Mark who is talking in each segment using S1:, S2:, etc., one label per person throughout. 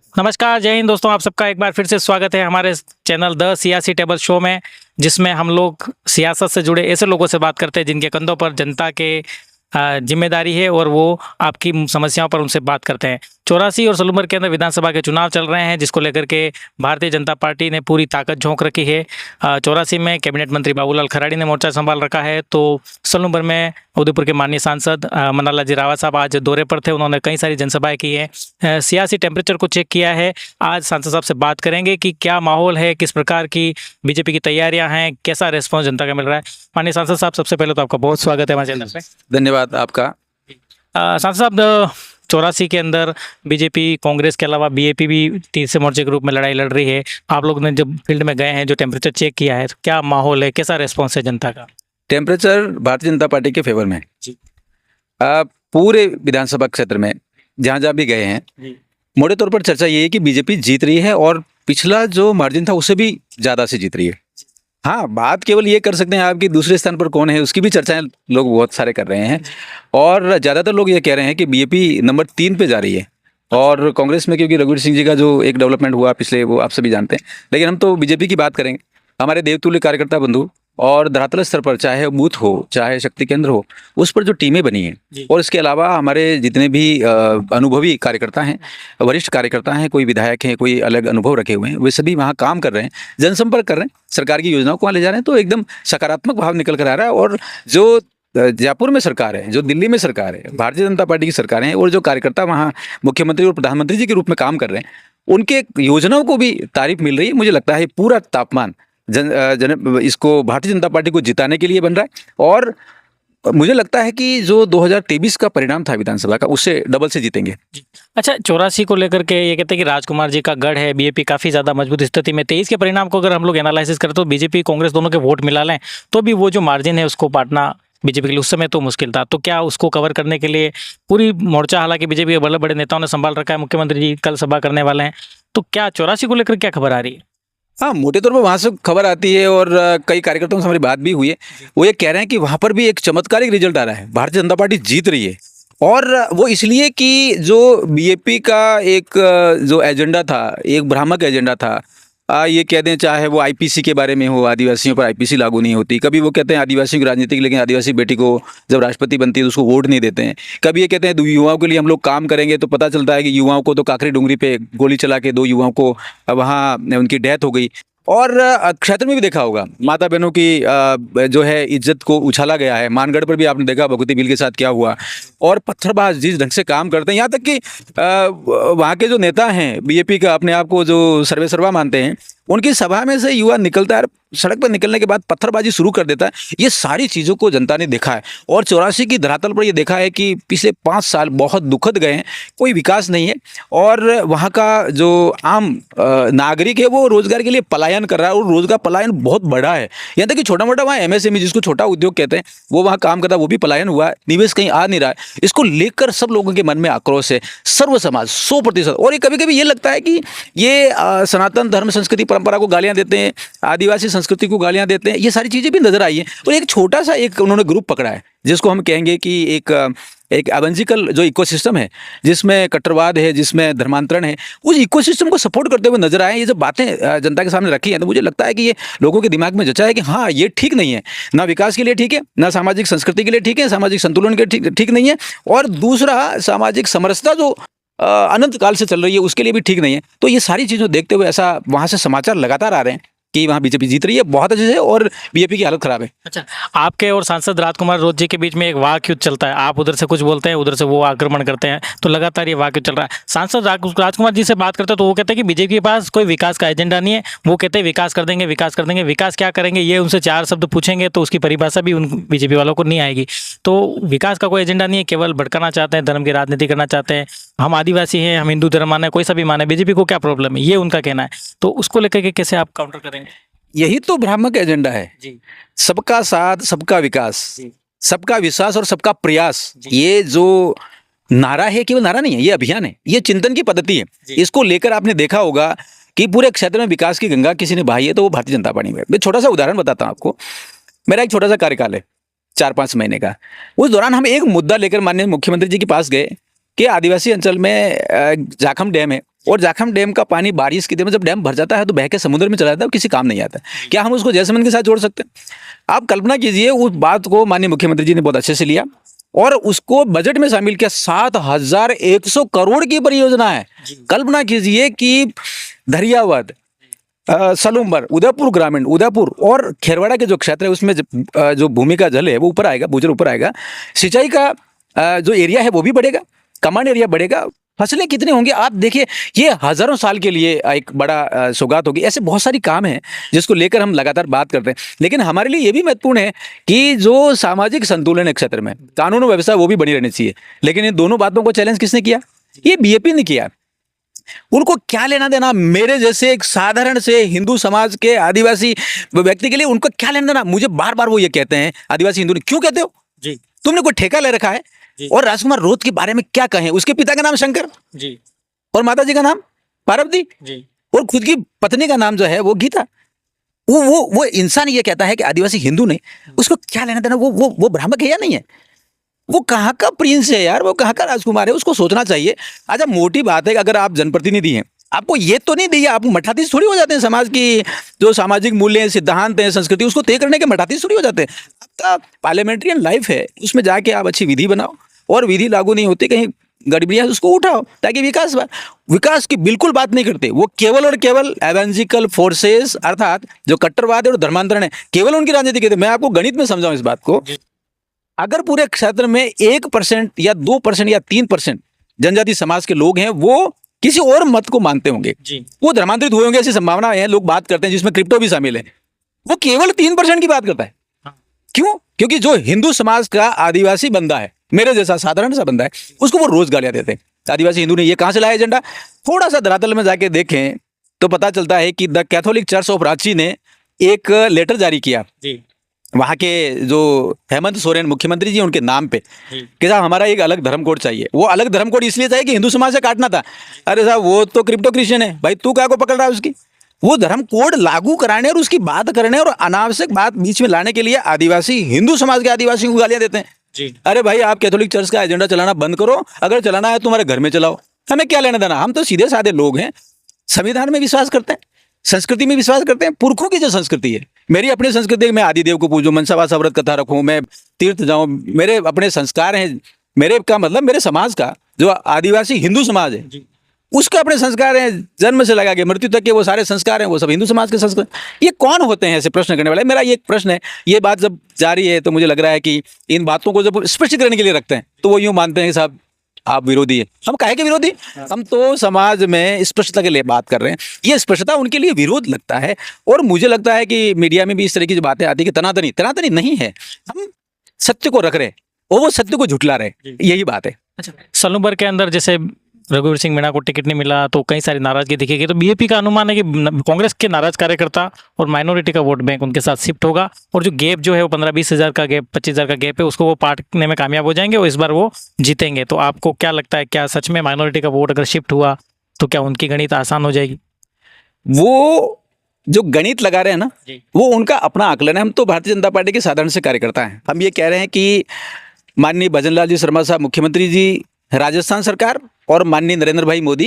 S1: नमस्कार, जय हिंद दोस्तों। आप सबका एक बार फिर से स्वागत है हमारे चैनल द सियासी टेबल शो में, जिसमें हम लोग सियासत से जुड़े ऐसे लोगों से बात करते हैं जिनके कंधों पर जनता के जिम्मेदारी है और वो आपकी समस्याओं पर उनसे बात करते हैं। 84 और सलूमर के अंदर विधानसभा के चुनाव चल रहे हैं, जिसको लेकर के भारतीय जनता पार्टी ने पूरी ताकत झोंक रखी है। 84 में कैबिनेट मंत्री बाबूलाल खराड़ी ने मोर्चा संभाल रखा है, तो सलूमर में उदयपुर के माननीय सांसद मन्नालाल जी रावत साहब आज दौरे पर थे। उन्होंने कई सारी जनसभाएं की है, सियासी टेम्परेचर को चेक किया है। आज सांसद साहब से बात करेंगे कि क्या माहौल है, किस प्रकार की बीजेपी की तैयारियां हैं, कैसा रिस्पॉन्स जनता का मिल रहा है। माननीय सांसद साहब, सबसे पहले तो आपका बहुत स्वागत है हमारे चैनल पे।
S2: धन्यवाद आपका।
S1: सांसद साहब, 84 के अंदर बीजेपी कांग्रेस के अलावा बीएपी भी तीसरे मोर्चे के रूप में लड़ाई लड़ रही है। आप लोग ने जब फील्ड में गए हैं, जो टेम्परेचर चेक किया है, तो क्या माहौल है, कैसा रिस्पॉन्स है जनता का?
S2: टेम्परेचर भारतीय जनता पार्टी के फेवर में है
S1: जी।
S2: पूरे विधानसभा क्षेत्र में जहाँ जहाँ भी गए हैं, मोटे तौर पर चर्चा ये है कि बीजेपी जीत रही है और पिछला जो मार्जिन था उससे भी ज़्यादा से जीत रही है। हाँ, बात केवल ये कर सकते हैं आप कि दूसरे स्थान पर कौन है, उसकी भी चर्चाएं लोग बहुत सारे कर रहे हैं और ज़्यादातर लोग ये कह रहे हैं कि बीजेपी नंबर 3 पे जा रही है और कांग्रेस में क्योंकि रघुवीर सिंह जी का जो एक डेवलपमेंट हुआ पिछले, वो आप सभी जानते हैं। लेकिन हम तो बीजेपी की बात करेंगे। हमारे देवतुल्य कार्यकर्ता बंधु और धरातल स्तर पर, चाहे बूथ हो चाहे शक्ति केंद्र हो, उस पर जो टीमें बनी हैं और इसके अलावा हमारे जितने भी अनुभवी कार्यकर्ता हैं, वरिष्ठ कार्यकर्ता हैं, कोई विधायक हैं, कोई अलग अनुभव रखे हुए हैं, वे सभी वहाँ काम कर रहे हैं, जनसंपर्क कर रहे हैं, सरकार की योजनाओं को वहाँ ले जा रहे हैं। तो एकदम सकारात्मक भाव निकल कर आ रहा है। और जो जयपुर में सरकार है, जो दिल्ली में सरकार है, भारतीय जनता पार्टी की सरकार है, और जो कार्यकर्ता वहाँ मुख्यमंत्री और प्रधानमंत्री जी के रूप में काम कर रहे हैं, उनके योजनाओं को भी तारीफ मिल रही है। मुझे लगता है पूरा तापमान इसको भारतीय जनता पार्टी को जिताने के लिए बन रहा है और मुझे लगता है कि जो 2023 का परिणाम था विधानसभा का, उससे डबल से जीतेंगे।
S1: अच्छा, 84 को लेकर के ये कहते हैं कि राजकुमार जी का गढ़ है, बीजेपी काफ़ी ज़्यादा मजबूत स्थिति में। 23 के परिणाम को अगर हम लोग एनालिसिस करें तो बीजेपी कांग्रेस दोनों के वोट मिला लें तो भी वो जो मार्जिन है उसको पाटना बीजेपी के लिए उस समय तो मुश्किल था। तो क्या उसको कवर करने के लिए पूरी मोर्चा, हालांकि बीजेपी के बड़े बड़े नेताओं ने संभाल रखा है, मुख्यमंत्री जी कल सभा करने वाले हैं, तो क्या 84 को लेकर क्या खबर आ रही है?
S2: हाँ, मोटे तौर पर वहाँ से खबर आती है और कई कार्यकर्ताओं से हमारी बात भी हुई है। वो ये कह रहे हैं कि वहाँ पर भी एक चमत्कारिक रिजल्ट आ रहा है, भारतीय जनता पार्टी जीत रही है। और वो इसलिए कि जो बीजेपी का एक जो एजेंडा था, एक भ्रामक एजेंडा था, ये कह दें चाहे वो आईपीसी के बारे में हो, आदिवासियों पर आईपीसी लागू नहीं होती। कभी वो कहते हैं आदिवासियों की राजनीति, लेकिन आदिवासी बेटी को जब राष्ट्रपति बनती है तो उसको वोट नहीं देते हैं। कभी ये कहते हैं युवाओं के लिए हम लोग काम करेंगे, तो पता चलता है कि युवाओं को तो काकरी डूंगरी पे गोली चला के 2 युवाओं को वहाँ उनकी डेथ हो गई। और क्षेत्र में भी देखा होगा, माता बहनों की जो है इज्जत को उछाला गया है। मानगढ़ पर भी आपने देखा भगवती बिल के साथ क्या हुआ। और पत्थरबाज जिस ढंग से काम करते हैं, यहाँ तक कि वहाँ के जो नेता हैं बीजेपी का, अपने आप को जो सर्वे सर्वा मानते हैं, उनकी सभा में से युवा निकलता है, सड़क पर निकलने के बाद पत्थरबाजी शुरू कर देता है। ये सारी चीज़ों को जनता ने देखा है और 84 की धरातल पर ये देखा है कि पिछले 5 साल बहुत दुखद गए हैं, कोई विकास नहीं है और वहाँ का जो आम नागरिक है वो रोजगार के लिए पलायन कर रहा है और रोजगार पलायन बहुत बड़ा है। यहाँ तक कि छोटा मोटा वहाँ एमएसएमई, जिसको छोटा उद्योग कहते हैं, वो वहाँ काम करता है, वो भी पलायन हुआ है, निवेश कहीं आ नहीं रहा है। इसको लेकर सब लोगों के मन में आक्रोश है, सर्व समाज 100%। और ये कभी कभी ये लगता है कि ये सनातन धर्म संस्कृति परंपरा को गालियाँ देते हैं, आदिवासी संस्कृति को गालियां देते हैं, ये सारी चीजें भी नजर आई हैं। और एक छोटा सा एक उन्होंने ग्रुप पकड़ा है, जिसको हम कहेंगे कि एक एवेंजिकल जो इकोसिस्टम है, जिसमें कट्टरवाद है, जिसमें धर्मांतरण है, उस इकोसिस्टम को सपोर्ट करते हुए नजर आए। ये जब बातें जनता के सामने रखी हैं तो मुझे लगता है कि ये लोगों के दिमाग में जचा है कि हाँ, ये ठीक नहीं है, ना विकास के लिए ठीक है, ना सामाजिक संस्कृति के लिए ठीक है, सामाजिक संतुलन के ठीक नहीं है, और दूसरा सामाजिक समरसता जो अनंत काल से चल रही है उसके लिए भी ठीक नहीं है। तो ये सारी चीज़ें देखते हुए ऐसा वहाँ से समाचार लगातार आ रहे हैं कि वहाँ बीजेपी जीत रही है बहुत अच्छे से और बीजेपी की हालत खराब है।
S1: अच्छा, आपके और सांसद राजकुमार रोज जी के बीच में एक वाक युद्ध चलता है, आप उधर से कुछ बोलते हैं, उधर से वो आक्रमण करते हैं, तो लगातार ये वाक युद्ध चल रहा है। सांसद राजकुमार जी से बात करते हैं तो वो कहते हैं कि बीजेपी के पास कोई विकास का एजेंडा नहीं है। वो कहते हैं विकास कर देंगे, विकास कर देंगे। विकास क्या करेंगे, ये उनसे 4 शब्द पूछेंगे तो उसकी परिभाषा भी उन बीजेपी वालों को नहीं आएगी। तो विकास का कोई एजेंडा नहीं है, केवल भड़काना चाहते हैं, धर्म की राजनीति करना चाहते हैं। हम आदिवासी हैं, हम हिंदू धर्म माने, कोई सा भी माने, बीजेपी को क्या प्रॉब्लम है, ये उनका कहना है। तो उसको लेकर के कैसे आप काउंटर करेंगे?
S2: यही तो भ्रामक एजेंडा है
S1: जी।
S2: सबका साथ, सबका विकास, सबका विश्वास और सबका प्रयास। ये जो नारा है, केवल नारा नहीं है, ये अभियान है, ये चिंतन की पद्धति है। इसको लेकर आपने देखा होगा कि पूरे क्षेत्र में विकास की गंगा किसी ने बहाई है तो वो भारतीय जनता पार्टी में। मैं छोटा सा उदाहरण बताता हूँ आपको। मेरा एक छोटा सा कार्यकाल है 4-5 महीने का। उस दौरान हम एक मुद्दा लेकर माननीय मुख्यमंत्री जी के पास गए कि आदिवासी अंचल में जाखम डैम है, और जाखम डैम का पानी बारिश के दिन में जब डैम भर जाता है तो बह के समुद्र में चला जाता है, किसी काम नहीं आता। क्या हम उसको जयसमंद के साथ जोड़ सकते हैं? आप कल्पना कीजिए, उस बात को माननीय मुख्यमंत्री जी ने बहुत अच्छे से लिया और उसको बजट में शामिल किया। 7,100 करोड़ की परियोजना है। कल्पना कीजिए कि धरियावद, सलूम्बर, उदयपुर ग्रामीण, उदयपुर और खेरवाड़ा के जो क्षेत्र है उसमें जो भूमि का जल है वो ऊपर आएगा, भूजल ऊपर आएगा, सिंचाई का जो एरिया है वो भी बढ़ेगा, कमांड एरिया बढ़ेगा, फसलें कितनी होंगी आप देखिए। ये हजारों साल के लिए एक बड़ा सौगात होगी। ऐसे बहुत सारी काम हैं जिसको लेकर हम लगातार बात करते हैं, लेकिन हमारे लिए ये भी महत्वपूर्ण है कि जो सामाजिक संतुलन है क्षेत्र में, कानून व्यवस्था वो भी बनी रहनी चाहिए। लेकिन इन दोनों बातों को चैलेंज किसने किया? ये बीजेपी ने किया। उनको क्या लेना देना मेरे जैसे एक साधारण से हिंदू समाज के आदिवासी व्यक्ति के लिए? उनको क्या लेना देना? मुझे बार बार वो ये कहते हैं, आदिवासी हिंदू ने, क्यों कहते हो
S1: जी,
S2: तुमने कोई ठेका ले रखा है? और राजकुमार रोत के बारे में क्या कहें? उसके पिता का नाम शंकर
S1: जी
S2: और माता जी का नाम पार्वती
S1: जी
S2: और खुद की पत्नी का नाम जो है वो गीता। वो इंसान ये कहता है कि आदिवासी हिंदू नहीं, उसको क्या लेना देना? वो ब्राह्मण है या नहीं है? वो कहाँ का प्रिंस है यार? वो कहाँ का राजकुमार है? उसको सोचना चाहिए। अच्छा, मोटी बात है कि अगर आप जनप्रतिनिधि हैं, आपको ये तो नहीं दिया, आप मठाधीश थोड़ी हो जाते हैं। समाज की जो सामाजिक मूल्य, सिद्धांत है, संस्कृति, उसको तय करने के मठाधीश थोड़ी हो जाते हैं। आपका पार्लियामेंट्रियन लाइफ है, उसमें जाके आप अच्छी विधि बनाओ और विधि लागू नहीं होती, कहीं गड़बड़ियां, उसको उठाओ ताकि विकास की बिल्कुल बात नहीं करते। वो केवल और केवल एवेंजिकल फोर्सेस अर्थात जो कट्टरवाद और धर्मांतरण है, केवल उनकी राजनीति कहते हैं। मैं आपको गणित में समझाऊं इस बात को। अगर पूरे क्षेत्र में 1% या 2% या 3% जनजाति समाज के लोग हैं, वो किसी और मत को मानते होंगे, वो धर्मांतरित हुए होंगे, ऐसी संभावना है। लोग बात करते हैं जिसमें क्रिप्टो भी शामिल है। वो केवल 3% की बात करता है। क्यों? क्योंकि जो हिंदू समाज का आदिवासी बंदा है, मेरे जैसा साधारण सा बंदा है, उसको वो रोज गालियां देते हैं। आदिवासी हिंदू ने ये कहां से लाया एजेंडा? थोड़ा सा धरातल में जाके देखें तो पता चलता है कि the Catholic church of Ranchi ने एक लेटर जारी किया वहाँ के जो हेमंत सोरेन मुख्यमंत्री जी उनके नाम पे कि साहब हमारा एक अलग धर्म कोड चाहिए। वो अलग धर्म कोड इसलिए चाहिए कि हिंदू समाज से काटना था। अरे साहब, वो तो क्रिप्टो क्रिश्चियन है भाई, तू क्या को पकड़ रहा है उसकी? वो धर्म कोड लागू कराने और उसकी बात करने और अनावश्यक बात बीच में लाने के लिए आदिवासी हिंदू समाज के आदिवासियों को गालियां देते हैं। अरे भाई, आप कैथोलिक चर्च का एजेंडा चलाना बंद करो। अगर चलाना है तुम्हारे घर में चलाओ, हमें क्या लेना देना? हम तो सीधे साधे लोग हैं, संविधान में विश्वास करते हैं, संस्कृति में विश्वास करते हैं। पुरखों की जो संस्कृति है, मेरी अपनी संस्कृति है, मैं आदिदेव को पूजूं, मनसावास व्रत कथा रखूं, मैं तीर्थ जाऊं, मेरे अपने संस्कार हैं। मेरे का मतलब मेरे समाज का जो आदिवासी हिंदू समाज है उसके अपने संस्कार हैं, जन्म से लगा के मृत्यु तक के वो सारे संस्कार हैं, वो सब हिंदू समाज के संस्कार। ये कौन होते हैं ऐसे प्रश्न करने वाले? मेरा ये प्रश्न है। ये बात जब जारी है तो मुझे लग रहा है कि इन बातों को जब स्पष्टीकरण के लिए रखते हैं तो वो यूं मानते हैं कि साहब आप विरोधी है। हम काहे के विरोधी? हम तो समाज में स्पष्टता के लिए बात कर रहे हैं। ये स्पष्टता उनके लिए विरोध लगता है। और मुझे लगता है कि मीडिया में भी इस तरह की जो बातें आती है कि तनातनी नहीं है, हम सत्य को रख रहे हैं और वो सत्य को झुठला रहे, यही बात है।
S1: अच्छा, सलूबर के अंदर जैसे रघुवीर सिंह मीणा को टिकट नहीं मिला तो कई सारी नाराजगी दिखेगी, तो बीजेपी का अनुमान है कि कांग्रेस के नाराज कार्यकर्ता और माइनॉरिटी का वोट बैंक उनके साथ शिफ्ट होगा और जो गैप जो है वो 15-20 हज़ार का गैप, 25 हज़ार का गैप है, उसको वो पाटने में कामयाब हो जाएंगे और इस बार वो जीतेंगे। तो आपको क्या लगता है, क्या सच में माइनॉरिटी का वोट अगर शिफ्ट हुआ तो क्या उनकी गणित आसान हो जाएगी?
S2: वो जो गणित लगा रहे हैं ना, वो उनका अपना आकलन है। हम तो भारतीय जनता पार्टी के साधारण से कार्यकर्ता हैं। हम ये कह रहे हैं कि माननीय भजनलाल जी शर्मा साहब मुख्यमंत्री जी राजस्थान सरकार और माननीय नरेंद्र भाई मोदी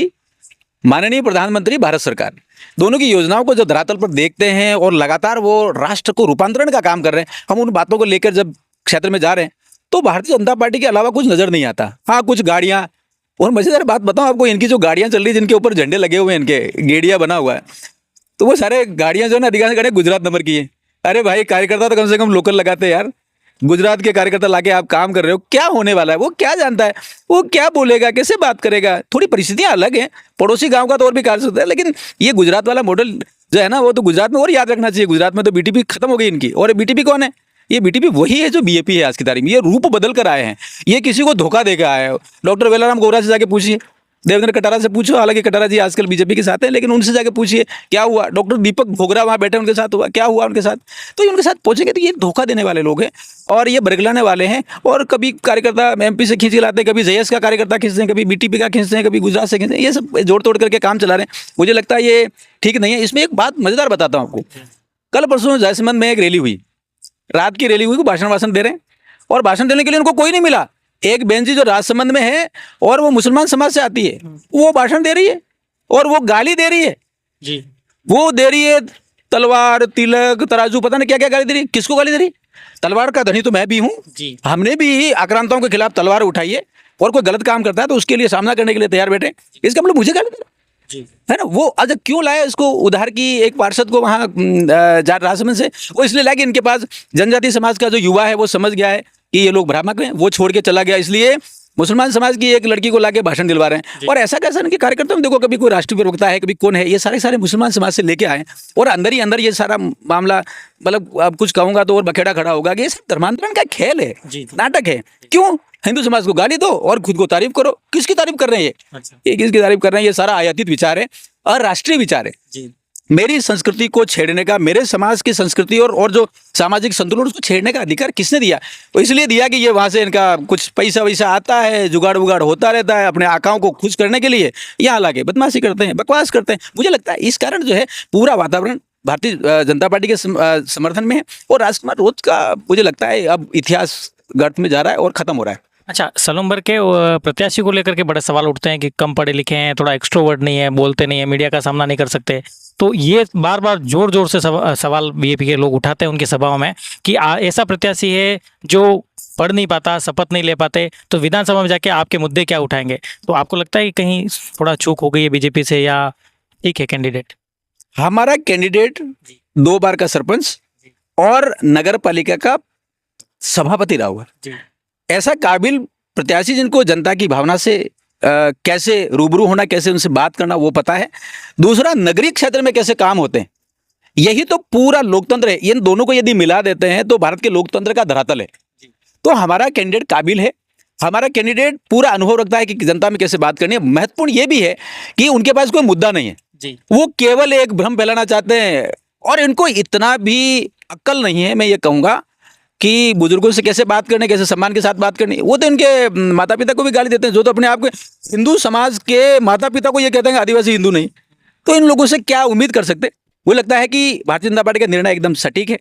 S2: माननीय प्रधानमंत्री भारत सरकार, दोनों की योजनाओं को जब धरातल पर देखते हैं और लगातार वो राष्ट्र को रूपांतरण का काम कर रहे हैं, हम उन बातों को लेकर जब क्षेत्र में जा रहे हैं तो भारतीय जनता पार्टी के अलावा कुछ नजर नहीं आता। हाँ, कुछ गाड़ियाँ, और मजेदार बात बताऊं आपको, इनकी जो गाड़ियाँ चल रही है जिनके ऊपर झंडे लगे हुए हैं, इनके गेड़िया बना हुआ है, तो वो सारे गाड़ियाँ जो है ना अधिकांश गाड़ियाँ गुजरात नंबर की है। अरे भाई, कार्यकर्ता तो कम से कम लोकल लगाते हैं यार। गुजरात के कार्यकर्ता लाके आप काम कर रहे हो, क्या होने वाला है? वो क्या जानता है? वो क्या बोलेगा, कैसे बात करेगा? थोड़ी परिस्थितियां अलग हैं, पड़ोसी गांव का तो और भी कर सकता है, लेकिन ये गुजरात वाला मॉडल जो है ना, वो तो गुजरात में और याद रखना चाहिए। गुजरात में तो बीटीपी खत्म हो गई इनकी, और बीटीपी कौन है? ये बीटीपी वही है जो बीएपी है आज की तारीख में। ये रूप बदल कर आए हैं, ये किसी को धोखा देकर आए हैं। डॉक्टर वेलाराम गौरा से जाके पूछिए, देवेंद्र कटारा से पूछो, हालांकि कटारा जी आजकल बीजेपी के साथ हैं, लेकिन उनसे जाके पूछिए क्या हुआ। डॉक्टर दीपक भोगरा वहाँ बैठे, उनके साथ हुआ क्या हुआ उनके साथ? तो उनके साथ पहुंचेंगे तो ये धोखा देने वाले लोग हैं और ये बरगलाने वाले हैं। और कभी कार्यकर्ता एमपी से खींच के लाते हैं, कभी जेएस का कार्यकर्ता खींचते हैं, कभी बीटीपी का खींचते हैं, कभी गुजरात से खींचते हैं। ये सब जोड़ तोड़ करके काम चला रहे हैं। मुझे लगता है ये ठीक नहीं है। इसमें एक बात मजेदार बताता हूँ आपको। कल परसों जयसमंद में एक रैली हुई, रात की रैली हुई, वो भाषण दे रहे हैं और भाषण देने के लिए उनको कोई नहीं मिला। एक बहन जी जो राजसमंद में है और वो मुसलमान समाज से आती है, वो भाषण दे रही है और वो गाली दे रही है,
S1: जी
S2: वो दे रही है तलवार, तिलक, तराजू, पता नहीं क्या क्या गाली दे रही है। किसको गाली दे रही है? तलवार का धनी तो मैं भी हूँ,
S1: जी
S2: हमने भी आक्रांताओं के खिलाफ तलवार उठाई है, और कोई गलत काम करता है तो उसके लिए सामना करने के लिए तैयार बैठे। इसका मतलब मुझे गाली दे रहा
S1: जी
S2: है ना। वो आज क्यों लाया इसको उधार की एक पार्षद को वहाँ राजसमंद से? वो इसलिए लाया कि इनके पास जनजातीय समाज का जो युवा है वो समझ गया है कि ये लोग भ्रामक हैं, वो छोड़ के चला गया, इसलिए मुसलमान समाज की एक लड़की को लाके भाषण दिलवा रहे हैं। और ऐसा कैसा इनके कार्यकर्ता में देखो, कभी कोई राष्ट्रीय प्रवक्ता है, कभी कौन है, ये सारे सारे मुसलमान समाज से लेके आए, और अंदर ही अंदर ये सारा मामला, मतलब अब कुछ कहूंगा तो और बखेड़ा खड़ा होगा कि ये सब धर्मांतरण का खेल है,
S1: जी।
S2: नाटक है। क्यों? हिंदू समाज को गाली दो और खुद को तारीफ करो। किसकी तारीफ कर रहे हैं ये?
S1: अच्छा
S2: ये किसकी तारीफ कर रहे हैं? ये सारा आयातित विचार है और राष्ट्रीय विचार है।
S1: जी
S2: मेरी संस्कृति को छेड़ने का, मेरे समाज की संस्कृति और जो सामाजिक संतुलन उसको छेड़ने का अधिकार किसने दिया? तो इसलिए दिया कि ये वहाँ से इनका कुछ पैसा वैसा आता है, जुगाड़ वुगाड़ होता रहता है, अपने आकाओं को खुश करने के लिए यहाँ लाके बदमाशी करते हैं, बकवास करते हैं। मुझे लगता है इस कारण जो है पूरा वातावरण भारतीय जनता पार्टी के समर्थन में है, और राजकुमार रोज का मुझे लगता है अब इतिहास गर्त में जा रहा है और खत्म हो रहा है।
S1: अच्छा, सलूम्बर के प्रत्याशी को लेकर के बड़े सवाल उठते हैं कि कम पढ़े लिखे हैं, थोड़ा एक्सट्रोवर्ट नहीं है, बोलते नहीं है, मीडिया का सामना नहीं कर सकते। तो ये बार बार जोर जोर से सवाल बीजेपी के लोग उठाते हैं उनकी सभाओं में कि ऐसा प्रत्याशी है जो पढ़ नहीं पाता, शपथ नहीं ले पाते, तो विधानसभा में जाके आपके मुद्दे क्या उठाएंगे? तो आपको लगता है कि कहीं थोड़ा चूक हो गई है बीजेपी से, या ठीक है कैंडिडेट?
S2: हमारा कैंडिडेट 2 बार का सरपंच और नगर पालिका का सभापति रहा हुआ, ऐसा काबिल प्रत्याशी जिनको जनता की भावना से कैसे रूबरू होना, कैसे उनसे बात करना वो पता है। दूसरा, नगरीय क्षेत्र में कैसे काम होते हैं, यही तो पूरा लोकतंत्र है। इन दोनों को यदि मिला देते हैं तो भारत के लोकतंत्र का धरातल है। तो हमारा कैंडिडेट काबिल है, हमारा कैंडिडेट पूरा अनुभव रखता है कि जनता में कैसे बात करनी है। महत्वपूर्ण ये भी है कि उनके पास कोई मुद्दा नहीं है
S1: जी।
S2: वो केवल एक भ्रम फैलाना चाहते हैं, और इनको इतना भी अक्ल नहीं है, मैं ये कहूँगा, कि बुजुर्गों से कैसे बात करने, कैसे सम्मान के साथ बात करनी। वो तो इनके माता पिता को भी गाली देते हैं, जो तो अपने आप को हिंदू समाज के माता पिता को ये कहते हैं आदिवासी हिंदू नहीं। तो इन लोगों से क्या उम्मीद कर सकते? मुझे लगता है कि भारतीय जनता पार्टी का निर्णय एकदम सटीक है,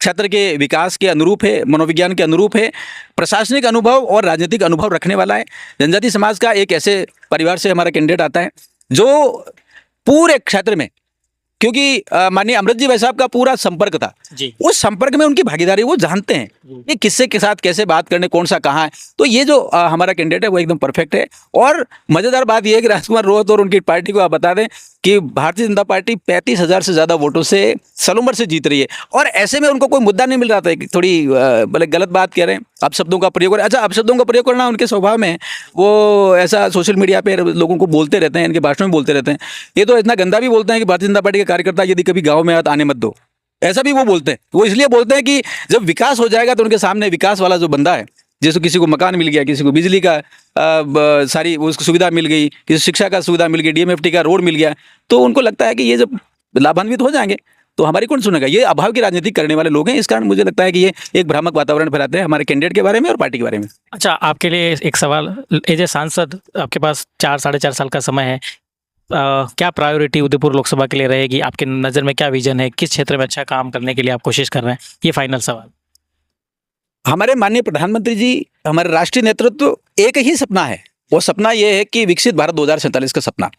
S2: क्षेत्र के विकास के अनुरूप है, मनोविज्ञान के अनुरूप है, प्रशासनिक अनुभव और राजनीतिक अनुभव रखने वाला है। जनजातीय समाज का एक ऐसे परिवार से हमारा कैंडिडेट आता है जो पूरे क्षेत्र में, क्योंकि माननीय अमृत जी भाई साहब का पूरा संपर्क था
S1: जी।
S2: उस संपर्क में उनकी भागीदारी, वो जानते हैं कि किससे के साथ कैसे बात करने, कौन सा कहाँ है। तो ये जो हमारा कैंडिडेट है वो एकदम परफेक्ट है। और मजेदार बात ये है कि राजकुमार रोहत और उनकी पार्टी को आप बता दें कि भारतीय जनता पार्टी 35,000 से ज़्यादा वोटों से सलूम्बर से जीत रही है, और ऐसे में उनको कोई मुद्दा नहीं मिल रहा था कि थोड़ी मतलब गलत बात कह रहे हैं, अपशब्दों का प्रयोग करें। अच्छा, अपशब्दों का प्रयोग करना उनके स्वभाव में, वो ऐसा सोशल मीडिया पे लोगों को बोलते रहते हैं, इनके भाषणों में बोलते रहते हैं। ये तो इतना गंदा भी बोलते हैं कि भारतीय जनता पार्टी के कार्यकर्ता यदि कभी गाँव में आने मत दो, ऐसा भी वो बोलते हैं। वो इसलिए बोलते हैं कि जब विकास हो जाएगा तो उनके सामने विकास वाला जो बंदा है, जैसे किसी को मकान मिल गया, किसी को बिजली का सारी उसको सुविधा मिल गई, किसी शिक्षा का सुविधा मिल गई, डीएमएफटी का रोड मिल गया, तो उनको लगता है कि ये जब लाभान्वित हो जाएंगे तो हमारी कौन सुनेगा। ये अभाव की राजनीति करने वाले लोग हैं। इस कारण मुझे लगता है कि ये एक भ्रामक वातावरण फैलाते हैं हमारे कैंडिडेट के बारे में और पार्टी के बारे में।
S1: अच्छा, आपके लिए एक सवाल, एज ए सांसद आपके पास 4-4.5 साल का समय है, क्या प्रायोरिटी उदयपुर लोकसभा के लिए रहेगी? आपके नज़र में क्या विजन है, किस क्षेत्र में अच्छा काम करने के लिए आप कोशिश कर रहे हैं? ये फाइनल सवाल।
S2: हमारे माननीय प्रधानमंत्री जी, हमारे राष्ट्रीय नेतृत्व, एक ही सपना है। वो सपना ये है कि विकसित भारत 2047 का सपना।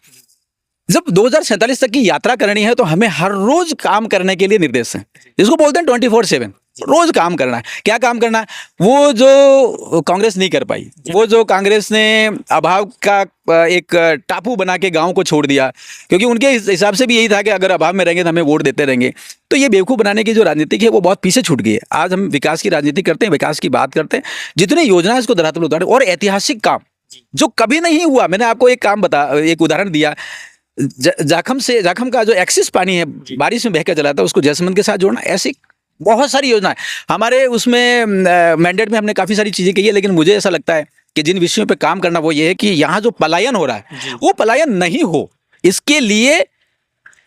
S2: जब 2047 तक की यात्रा करनी है तो हमें हर रोज काम करने के लिए निर्देश हैं, जिसको बोलते हैं 24/7 रोज काम करना है। क्या काम करना है? वो जो कांग्रेस नहीं कर पाई, वो जो कांग्रेस ने अभाव का एक टापू बना के गांव को छोड़ दिया, क्योंकि उनके हिसाब से भी यही था कि अगर अभाव में रहेंगे तो हमें वोट देते रहेंगे। तो ये बेवकूफ़ बनाने की जो राजनीति है वो बहुत पीछे छूट गई है। आज हम विकास की राजनीति करते हैं, विकास की बात करते हैं, जितनी योजना है इसको धरातल उतारे, और ऐतिहासिक काम जो कभी नहीं हुआ। मैंने आपको एक उदाहरण दिया, जाखम का जो एक्सिस पानी है बारिश में बहकर चला था, उसको जयसमंद के साथ जोड़ना, ऐसी बहुत सारी योजना है हमारे उसमें मैंडेट में। हमने काफ़ी सारी चीज़ें की है, लेकिन मुझे ऐसा लगता है कि जिन विषयों पे काम करना वो ये है कि यहाँ जो पलायन हो रहा है वो पलायन नहीं हो। इसके लिए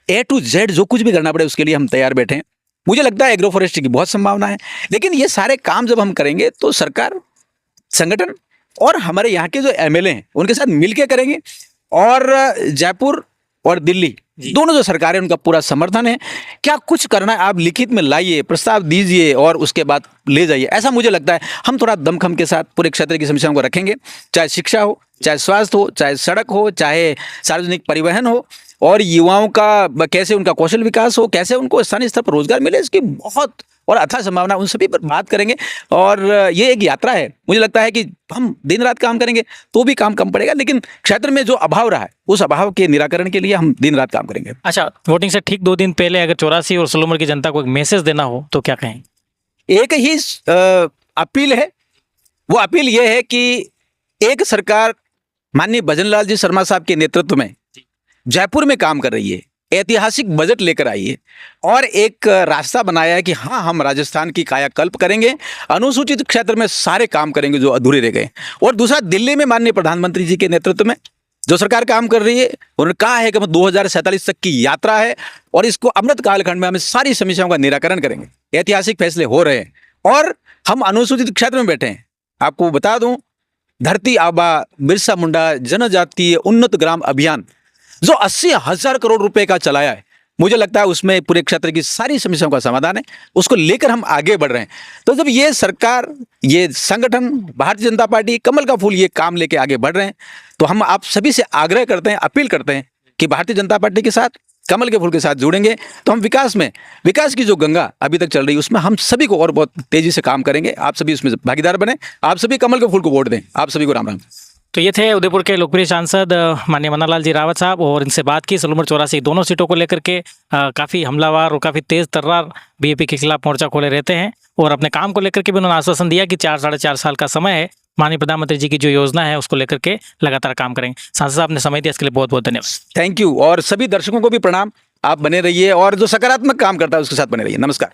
S2: A to Z जो कुछ भी करना पड़े उसके लिए हम तैयार बैठे हैं। मुझे लगता है एग्रो फॉरेस्ट्री की बहुत संभावना है, लेकिन ये सारे काम जब हम करेंगे तो सरकार, संगठन और हमारे यहाँ के जो MLA हैं उनके साथ मिलकर करेंगे, और जयपुर और दिल्ली दोनों जो सरकारें उनका पूरा समर्थन है। क्या कुछ करना है आप लिखित में लाइए, प्रस्ताव दीजिए और उसके बाद ले जाइए। ऐसा मुझे लगता है हम थोड़ा दमखम के साथ पूरे क्षेत्र की समस्याओं को रखेंगे, चाहे शिक्षा हो, चाहे स्वास्थ्य हो, चाहे सड़क हो, चाहे सार्वजनिक परिवहन हो, और युवाओं का कैसे उनका कौशल विकास हो, कैसे उनको स्थानीय स्तर पर रोजगार मिले, इसकी बहुत और अथाह संभावना, उन सभी पर बात करेंगे। और ये एक यात्रा है। मुझे लगता है कि हम दिन रात काम करेंगे तो भी काम कम पड़ेगा, लेकिन क्षेत्र में जो अभाव रहा है उस अभाव के निराकरण के लिए हम दिन रात काम करेंगे।
S1: अच्छा, वोटिंग से ठीक 2 दिन पहले अगर 84 और 16 उम्र की जनता को एक मैसेज देना हो तो क्या कहें?
S2: एक ही अपील है। वो अपील ये है कि एक सरकार माननीय भजनलाल जी शर्मा साहब के नेतृत्व में जयपुर में काम कर रही है, ऐतिहासिक बजट लेकर आई है और एक रास्ता बनाया है कि हाँ, हम राजस्थान की कायाकल्प करेंगे, अनुसूचित क्षेत्र में सारे काम करेंगे जो अधूरे रह गए। और दूसरा, दिल्ली में माननीय प्रधानमंत्री जी के नेतृत्व में जो सरकार काम कर रही है, उन्होंने कहा है कि हम 2047 तक की यात्रा है और इसको अमृत कालखंड में हमें सारी समस्याओं का निराकरण करेंगे। ऐतिहासिक फैसले हो रहे हैं और हम अनुसूचित क्षेत्र में बैठे हैं। आपको बता दूं, धरती आबा बिरसा मुंडा जनजातीय उन्नत ग्राम अभियान जो 80,000 करोड़ रुपए का चलाया है, मुझे लगता है उसमें पूरे क्षेत्र की सारी समस्याओं का समाधान है। उसको लेकर हम आगे बढ़ रहे हैं। तो जब ये सरकार, ये संगठन, भारतीय जनता पार्टी, कमल का फूल ये काम लेके आगे बढ़ रहे हैं, तो हम आप सभी से आग्रह करते हैं, अपील करते हैं कि भारतीय जनता पार्टी के साथ, कमल के फूल के साथ जुड़ेंगे तो हम विकास की जो गंगा अभी तक चल रही है उसमें हम सभी को और बहुत तेजी से काम करेंगे। आप सभी उसमें भागीदार बने, आप सभी कमल के फूल को वोट दें। आप सभी को राम राम।
S1: तो ये थे उदयपुर के लोकप्रिय सांसद माननीय मन्नालाल जी रावत साहब, और इनसे बात की 16 उम्र 84 दोनों सीटों को लेकर के। काफ़ी हमलावर और काफ़ी तेज तर्रार बीजेपी के खिलाफ मोर्चा खोले रहते हैं और अपने काम को लेकर के भी उन्होंने आश्वासन दिया कि 4-4.5 साल का समय है, माननीय प्रधानमंत्री जी की जो योजना है उसको लेकर के लगातार काम करेंगे। सांसद साहब ने समय दिया, इसके लिए बहुत बहुत धन्यवाद।
S2: Thank you. और सभी दर्शकों को भी प्रणाम। आप बने रहिए और जो सकारात्मक काम करता है उसके साथ बने रहिए। नमस्कार।